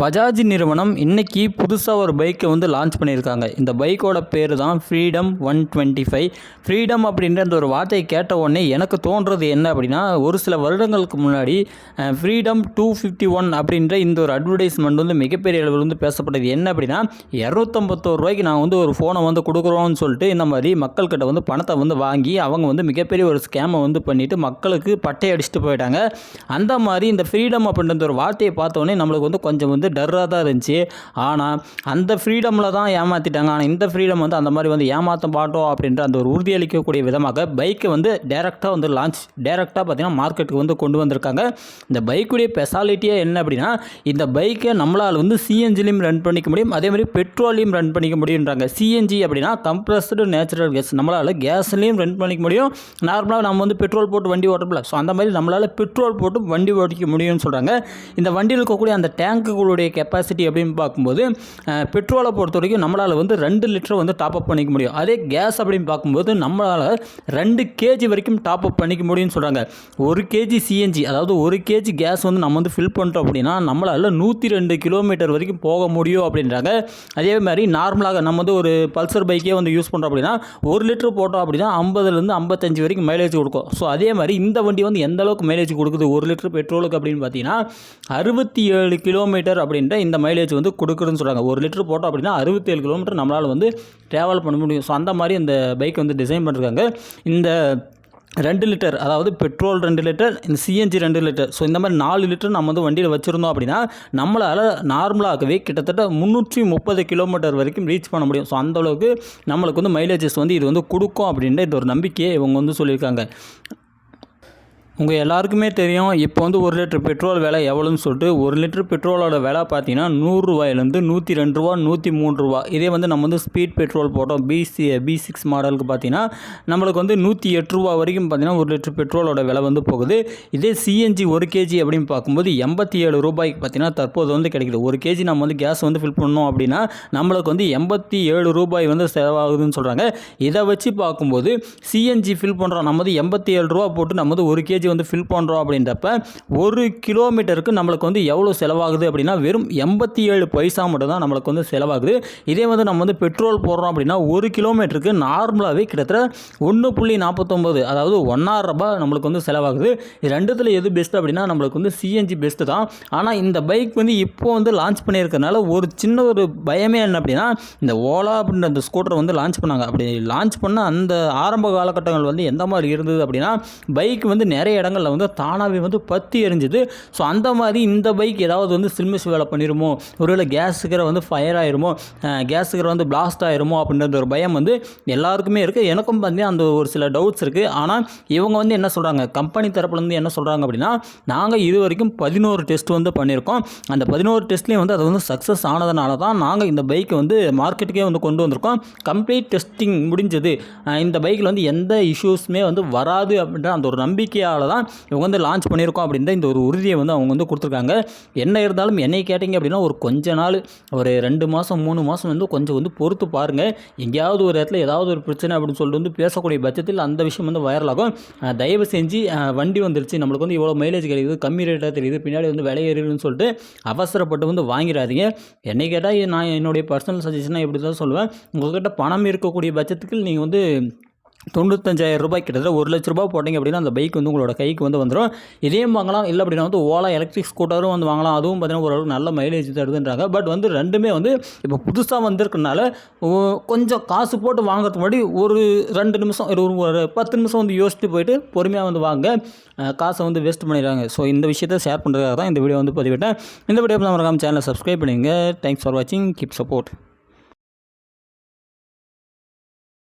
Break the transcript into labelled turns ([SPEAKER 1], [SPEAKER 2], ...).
[SPEAKER 1] பஜாஜ் நிறுவனம் இன்னைக்கு புதுசாக ஒரு பைக்கை வந்து லான்ச் பண்ணியிருக்காங்க. இந்த பைக்கோட பேர் தான் ஃப்ரீடம் 125. ஃப்ரீடம் அப்படின்ற அந்த ஒரு வார்த்தையை கேட்ட உடனே எனக்கு தோன்றது என்ன அப்படின்னா, ஒரு சில வருடங்களுக்கு முன்னாடி ஃப்ரீடம் 251 அப்படின்ற இந்த ஒரு அட்வர்டைஸ்மெண்ட் வந்து மிகப்பெரிய அளவில் வந்து பேசப்பட்டது. என்ன அப்படின்னா, ₹251 நான் வந்து ஒரு ஃபோனை வந்து கொடுக்குறோன்னு சொல்லிட்டு இந்த மாதிரி மக்கள்கிட்ட வந்து பணத்தை வந்து வாங்கி அவங்க வந்து மிகப்பெரிய ஒரு ஸ்கேமை வந்து பண்ணிவிட்டு மக்களுக்கு பட்டை அடிச்சுட்டு போயிட்டாங்க. அந்த மாதிரி இந்த ஃப்ரீடம் அப்படின்ற ஒரு வார்த்தையை பார்த்தோன்னே நம்மளுக்கு வந்து கொஞ்சம் வந்து டர்ராக தான் இருந்துச்சு. ஆனால் அந்த ஃப்ரீடமில் தான் ஏமாற்றிட்டாங்க. ஆனால் இந்த ஃப்ரீடம் வந்து அந்த மாதிரி வந்து ஏமாற்ற மாட்டோம் அப்படின்ற அந்த ஒரு உறுதியளிக்கக்கூடிய விதமாக பைக்கை வந்து டேரெக்டாக வந்து டேரெக்டாக பார்த்தீங்கன்னா மார்க்கெட்டுக்கு வந்து கொண்டு வந்திருக்காங்க. இந்த பைக்குடைய ஸ்பெஷாலிட்டியே என்ன அப்படின்னா, இந்த பைக்கை நம்மளால் வந்து சிஎன்ஜிலையும் ரன் பண்ணிக்க முடியும், அதே மாதிரி பெட்ரோலையும் ரன் பண்ணிக்க முடியுன்றாங்க. சிஎன்ஜி அப்படின்னா கம்ப்ரஸ்டு நேச்சுரல் கேஸ், நம்மளால் கேஸ்லையும் ரன் பண்ணிக்க முடியும். நார்மலாக நம்ம வந்து பெட்ரோல் போட்டு வண்டி ஓட்டப்பல, ஸோ அந்த மாதிரி நம்மளால் பெட்ரோல் போட்டு வண்டி ஓட்டிக்க முடியும்னு சொல்கிறாங்க. இந்த வண்டியில் இருக்கக்கூடிய அந்த டேங்க்குகளுடைய கெப்பாசிட்டி அப்படின்னு பார்க்கும்போது பெட்ரோலை பொறுத்த வரைக்கும் நம்மளால் வந்து 2 லிட்டர் வந்து டாப் அப் பண்ணிக்க முடியும். அதே கேஸ் அப்படின்னு பார்க்கும்போது நம்மளால் 2 கேஜி வரைக்கும் டாப் அப் பண்ணிக்க முடியும்னு சொல்கிறாங்க. 1 கேஜி சிஎன்ஜி, அதாவது 1 கேஜி கேஸ் வந்து நம்ம வந்து ஃபில் பண்ணுறோம் அப்படின்னா நம்மளால் 102 கிலோமீட்டர் வரைக்கும் போக முடியும் அப்படின்றாங்க. அதே மாதிரி நார்மலாக நம்ம வந்து ஒரு பல்சர் பைக்கே வந்து யூஸ் பண்ணுறோம் அப்படின்னா 1 லிட்டர் போட்டோம் அப்படின்னா 50லேருந்து 55 வரைக்கும் மைலேஜ் கொடுக்கும். ஸோ அதே மாதிரி இந்த வண்டி வந்து எந்த அளவுக்கு மைலேஜ் கொடுக்குது 1 லிட்டர் பெட்ரோலுக்கு அப்படின்னு பார்த்தீங்கன்னா 67 கிலோமீட்டர் அப்படின்ற இந்த மைலேஜ் வந்து கொடுக்குறதுன்னு சொல்கிறாங்க. 1 லிட்டர் போட்டோம் அப்படின்னா 67 கிலோமீட்டர் நம்மளால் வந்து ட்ராவல் பண்ண முடியும். ஸோ அந்த மாதிரி இந்த பைக் வந்து டிசைன் பண்ணிருக்காங்க. இந்த 2 லிட்டர், அதாவது பெட்ரோல் 2 லிட்டர், இந்த சிஎன்ஜி 2 லிட்டர், ஸோ இந்த மாதிரி 4 லிட்டர் நம்ம வந்து வண்டியில் வச்சுருந்தோம் அப்படின்னா நம்மளால் நார்மலாகவே கிட்டத்தட்ட 330 கிலோமீட்டர் வரைக்கும் ரீச் பண்ண முடியும். ஸோ அந்தளவுக்கு நம்மளுக்கு வந்து மைலேஜஸ் வந்து இது வந்து கொடுக்கும் அப்படின்ற இது ஒரு நம்பிக்கையை இவங்க வந்து சொல்லியிருக்காங்க. உங்கள் எல்லாருக்குமே தெரியும் இப்போ வந்து 1 லிட்டர் பெட்ரோல் விலை எவ்வளோன்னு சொல்லிட்டு. 1 லிட்டர் பெட்ரோலோட விலை பார்த்தீங்கன்னா ₹100 ₹102 ₹103. இதே வந்து நம்ம வந்து ஸ்பீட் பெட்ரோல் போட்டோம் B6 மாடலுக்கு பார்த்தீங்கன்னா நம்மளுக்கு வந்து ₹108 வரைக்கும் பார்த்தீங்கன்னா 1 லிட்டர் பெட்ரோலோட விலை வந்து போகுது. இதே சிஎன்ஜி 1 கேஜி அப்படின்னு பார்க்கும்போது ₹87 பார்த்தீங்கன்னா தற்போது வந்து கிடைக்குது. 1 கேஜி நம்ம வந்து கேஸ் வந்து ஃபில் பண்ணோம் அப்படின்னா நம்மளுக்கு வந்து ₹87 வந்து செலவாகுதுன்னு சொல்கிறாங்க. இதை வச்சு பார்க்கும்போது சிஎன்ஜி ஃபில் பண்ணுறோம், நம்ம வந்து ₹87 போட்டு நம்ம வந்து 1 கேஜி வந்து ஃபில் பண்ணுறோம் அப்படின்றப்ப 1 கிலோமீட்டருக்கு நம்மளுக்கு வந்து எவ்வளோ செலவாகுது அப்படின்னா வெறும் 87 பைசா மட்டும் தான் நம்மளுக்கு வந்து செலவாகுது. இதே வந்து நம்ம வந்து பெட்ரோல் போடுறோம் அப்படின்னா 1 கிலோமீட்டருக்கு நார்மலாகவே கிட்டத்தட்ட 1.49, அதாவது ₹1.5 நம்மளுக்கு வந்து செலவாகுது. இது ரெண்டுத்தில் எது பெஸ்ட் அப்படின்னா நம்மளுக்கு வந்து சிஎன்ஜி பெஸ்ட்டு தான். ஆனால் இந்த பைக் வந்து இப்போ வந்து லான்ச் பண்ணியிருக்கிறதுனால ஒரு சின்ன ஒரு பயமே என்ன அப்படின்னா, இந்த ஓலா அப்படின்ற அந்த ஸ்கூட்டர் வந்து லான்ச் பண்ணாங்க. அப்படி லான்ச் பண்ண அந்த ஆரம்ப காலகட்டங்கள் வந்து எந்த மாதிரி இருந்தது அப்படின்னா, பைக் வந்து நிறைய இடங்களில் வந்து தானாகவே வந்து பற்றி எரிஞ்சுது. ஸோ அந்த மாதிரி இந்த பைக் ஏதாவது வந்து சில்மிஷ் வேலை பண்ணிடுமோ, ஒருவேளை கேஸ் சிகரை வந்து ஃபயர் ஆயிருமோ, கேஸ் சிகரை வந்து பிளாஸ்ட் ஆயிருமோ அப்படின்ற ஒரு பயம் வந்து எல்லாருக்குமே இருக்குது. எனக்கும் பார்த்தீங்கன்னா அந்த ஒரு சில டவுட்ஸ் இருக்குது. ஆனால் இவங்க வந்து என்ன சொல்கிறாங்க, கம்பெனி தரப்புலேருந்து என்ன சொல்கிறாங்க அப்படின்னா, நாங்கள் இது வரைக்கும் 11 டெஸ்ட் வந்து பண்ணியிருக்கோம். அந்த 11 டெஸ்ட்லேயும் வந்து அது வந்து சக்ஸஸ் ஆனதுனால தான் நாங்கள் இந்த பைக்கை வந்து மார்க்கெட்டுக்கே வந்து கொண்டு வந்திருக்கோம். கம்ப்ளீட் டெஸ்டிங் முடிஞ்சது, இந்த பைக்கில் வந்து எந்த இஷ்யூஸுமே வந்து வராது அப்படின்ற அந்த ஒரு நம்பிக்கையால் தான் இவங்க வந்து லான்ச் பண்ணியிருக்கோம் அப்படின்ற இந்த ஒரு உறுதியை வந்து அவங்க வந்து கொடுத்துருக்காங்க. என்ன இருந்தாலும் என்னை கேட்டிங்க அப்படின்னா ஒரு கொஞ்ச நாள், ஒரு 2 மாதம் 3 மாதம் வந்து கொஞ்சம் வந்து பொறுத்து பாருங்கள். எங்கேயாவது ஒரு இடத்துல ஏதாவது ஒரு பிரச்சனை அப்படின்னு சொல்லிட்டு வந்து பேசக்கூடிய பட்சத்தில் அந்த விஷயம் வந்து வைரல் ஆகும். தயவு செஞ்சு வண்டி வந்துருச்சு, நம்மளுக்கு வந்து இவ்வளோ மைலேஜ் கிடைக்குது, கம்மி ரேட்டாக தெரியுது, பின்னாடி வந்து விலை ஏறிடுன்னு சொல்லிட்டு அவசரப்பட்டு வந்து வாங்கிடாதீங்க. என்னை கேட்டால் நான் என்னுடைய பர்சனல் சஜஷனாக எப்படி தான் சொல்லுவேன், உங்கள்கிட்ட பணம் இருக்கக்கூடிய பட்சத்துக்கு நீங்கள் வந்து ₹95,000 கிட்டத்தட்ட ₹1,00,000 போட்டிங்க அப்படின்னா அந்த பைக் வந்து உங்களோட கைக்கு வந்து வந்துடும். இதையும் வாங்கலாம், இல்லை அப்படின்னா வந்து ஓலா எலக்ட்ரிக் ஸ்கூட்டரும் வந்து வாங்கலாம். அதுவும் பார்த்தீங்கன்னா ஓரளவுக்கு நல்ல மைலேஜ் தருதுன்றாங்க. பட் வந்து ரெண்டுமே வந்து இப்போ புதுசாக வந்திருக்கனால கொஞ்சம் காசு போட்டு வாங்குறதுக்கு முன்னாடி ஒரு 2 நிமிஷம் ஒரு 10 நிமிஷம் வந்து யோசிச்சுட்டு போயிட்டு பொறுமையாக வந்து வாங்க, காசை வந்து வேஸ்ட் பண்ணிடுறாங்க. ஸோ இந்த விஷயத்தை ஷேர் பண்ணுறதுக்காக தான் இந்த வீடியோ வந்து பதிவிட்டேன். இந்த வீடியோ மறக்காம சேனலை சப்ஸ்கிரைப் பண்ணுங்க. தேங்க்ஸ் ஃபார் வாட்சிங், கீப் சப்போர்ட்.